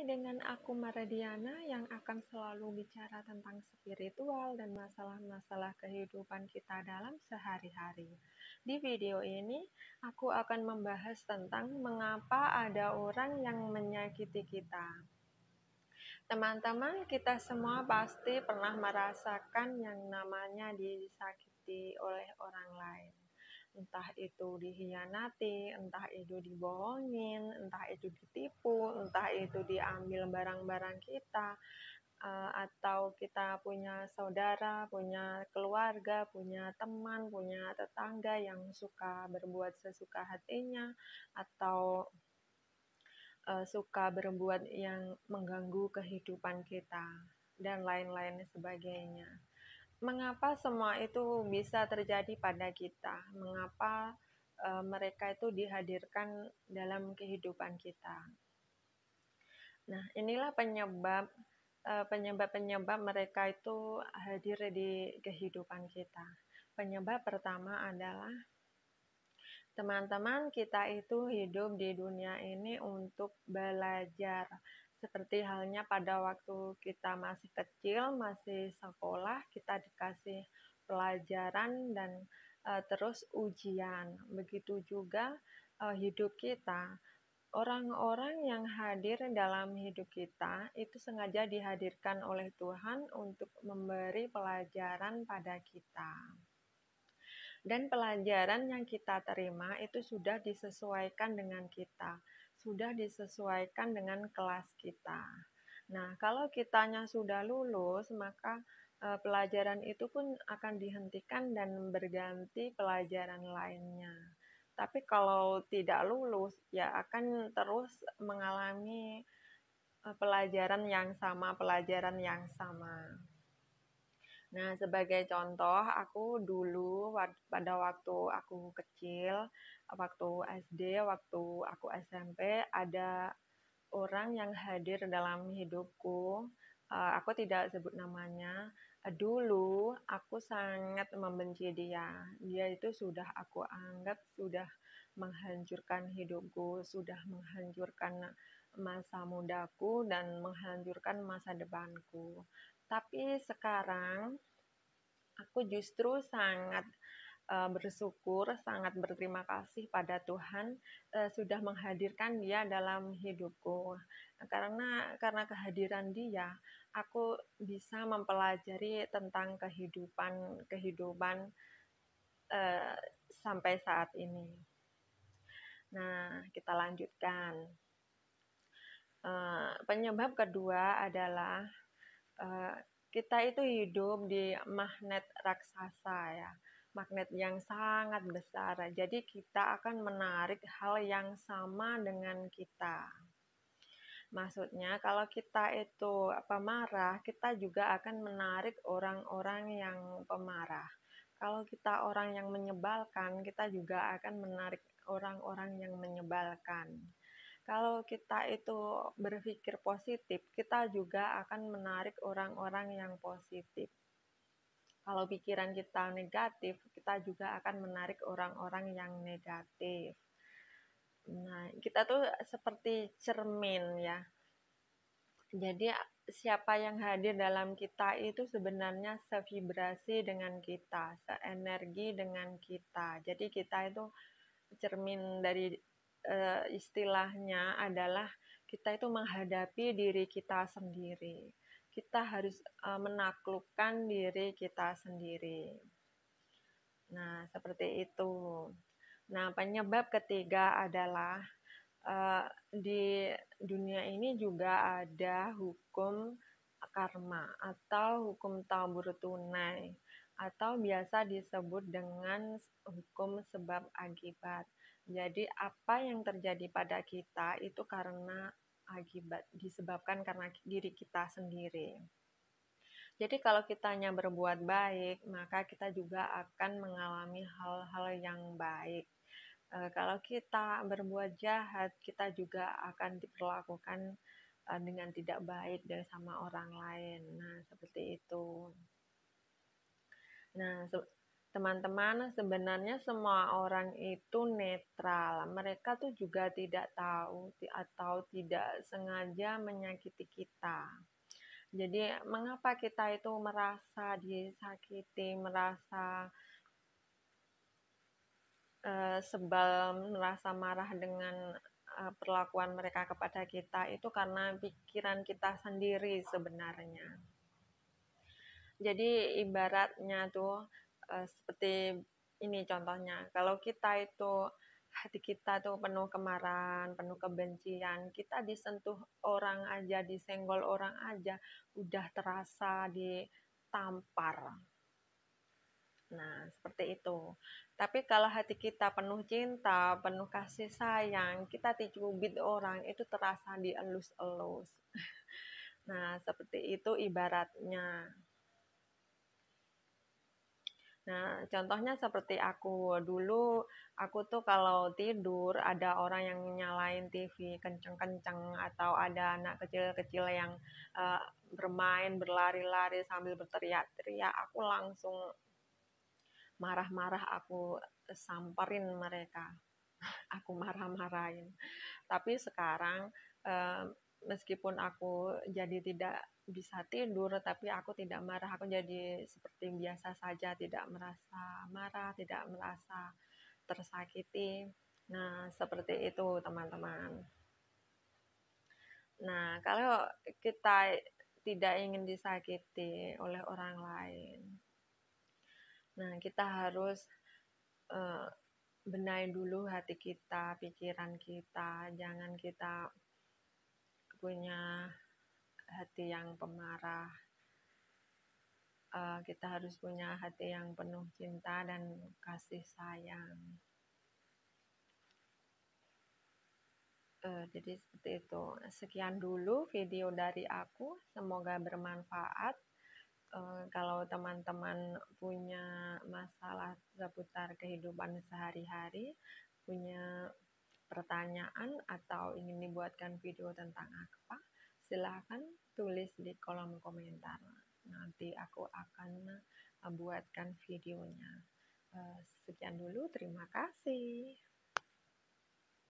dengan aku Maradiana yang akan selalu bicara tentang spiritual dan masalah-masalah kehidupan kita dalam sehari-hari. Di video ini, aku akan membahas tentang mengapa ada orang yang menyakiti kita. Teman-teman, kita semua pasti pernah merasakan yang namanya disakiti oleh orang lain. Entah itu dikhianati, entah itu dibohongin, entah itu ditipu, entah itu diambil barang-barang kita, atau kita punya saudara, punya keluarga, punya teman, punya tetangga yang suka berbuat sesuka hatinya, atau suka berbuat yang mengganggu kehidupan kita, dan lain-lain sebagainya. Mengapa semua itu bisa terjadi pada kita? Mengapa mereka itu dihadirkan dalam kehidupan kita? Nah, inilah penyebab mereka itu hadir di kehidupan kita. Penyebab pertama adalah teman-teman, kita itu hidup di dunia ini untuk belajar. Seperti halnya pada waktu kita masih kecil, masih sekolah, kita dikasih pelajaran dan terus ujian. Begitu juga hidup kita. Orang-orang yang hadir dalam hidup kita itu sengaja dihadirkan oleh Tuhan untuk memberi pelajaran pada kita. Dan pelajaran yang kita terima itu sudah disesuaikan dengan kita, sudah disesuaikan dengan kelas kita. Nah, kalau kitanya sudah lulus, maka pelajaran itu pun akan dihentikan dan berganti pelajaran lainnya. Tapi kalau tidak lulus, ya akan terus mengalami pelajaran yang sama. Nah, sebagai contoh, aku dulu pada waktu aku kecil, waktu SD, waktu aku SMP, ada orang yang hadir dalam hidupku. Aku tidak sebut namanya. Dulu aku sangat membenci dia. Dia itu sudah aku anggap sudah menghancurkan hidupku, sudah menghancurkan masa mudaku dan menghancurkan masa depanku. Tapi sekarang aku justru sangat bersyukur, sangat berterima kasih pada Tuhan sudah menghadirkan dia dalam hidupku. Karena kehadiran dia, aku bisa mempelajari tentang kehidupan sampai saat ini. Nah, kita lanjutkan. Penyebab kedua adalah kita itu hidup di magnet raksasa ya, magnet yang sangat besar. Jadi kita akan menarik hal yang sama dengan kita. Maksudnya kalau kita itu pemarah, kita juga akan menarik orang-orang yang pemarah. Kalau kita orang yang menyebalkan, kita juga akan menarik orang-orang yang menyebalkan. Kalau kita itu berpikir positif, kita juga akan menarik orang-orang yang positif. Kalau pikiran kita negatif, kita juga akan menarik orang-orang yang negatif. Nah, kita tuh seperti cermin ya. Jadi siapa yang hadir dalam kita itu sebenarnya sevibrasi dengan kita, seenergi dengan kita. Jadi kita itu cermin dari istilahnya adalah kita itu menghadapi diri kita sendiri. Kita harus menaklukkan diri kita sendiri. Nah, seperti itu. Nah, penyebab ketiga adalah di dunia ini juga ada hukum karma atau hukum tabur tunai atau biasa disebut dengan hukum sebab akibat. Jadi apa yang terjadi pada kita itu karena akibat, disebabkan karena diri kita sendiri. Jadi kalau kitanya berbuat baik, maka kita juga akan mengalami hal-hal yang baik. Kalau kita berbuat jahat, kita juga akan diperlakukan dengan tidak baik dari sama orang lain. Nah, seperti itu. Nah, Teman-teman, sebenarnya semua orang itu netral. Mereka tuh juga tidak tahu atau tidak sengaja menyakiti kita. Jadi, mengapa kita itu merasa disakiti, merasa sebal, merasa marah dengan perlakuan mereka kepada kita, itu karena pikiran kita sendiri sebenarnya. Jadi ibaratnya tuh seperti ini contohnya, kalau kita itu hati kita tuh penuh kemarahan, penuh kebencian, kita disentuh orang aja, disenggol orang aja, udah terasa ditampar. Nah, seperti itu. Tapi kalau hati kita penuh cinta, penuh kasih sayang, kita dicubit orang, itu terasa dielus-elus. Nah, seperti itu ibaratnya. Nah, contohnya seperti aku. Dulu aku tuh kalau tidur ada orang yang nyalain TV kenceng-kenceng atau ada anak kecil-kecil yang eh, bermain berlari-lari sambil berteriak-teriak, aku langsung marah-marah, aku samperin mereka. Aku marah-marahin. Tapi sekarang eh, meskipun aku jadi tidak bisa tidur, tapi aku tidak marah, aku jadi seperti biasa saja, tidak merasa marah, tidak merasa tersakiti. Nah, seperti itu teman-teman. Nah, kalau kita tidak ingin disakiti oleh orang lain, nah kita harus eh, benahi dulu hati kita, pikiran kita, jangan kita punya hati yang pemarah. Kita harus punya hati yang penuh cinta dan kasih sayang. Jadi seperti itu. Sekian dulu video dari aku. Semoga bermanfaat. Kalau teman-teman punya masalah seputar kehidupan sehari-hari, punya pertanyaan atau ingin dibuatkan video tentang apa, silahkan tulis di kolom komentar. Nanti aku akan buatkan videonya. Sekian dulu, terima kasih.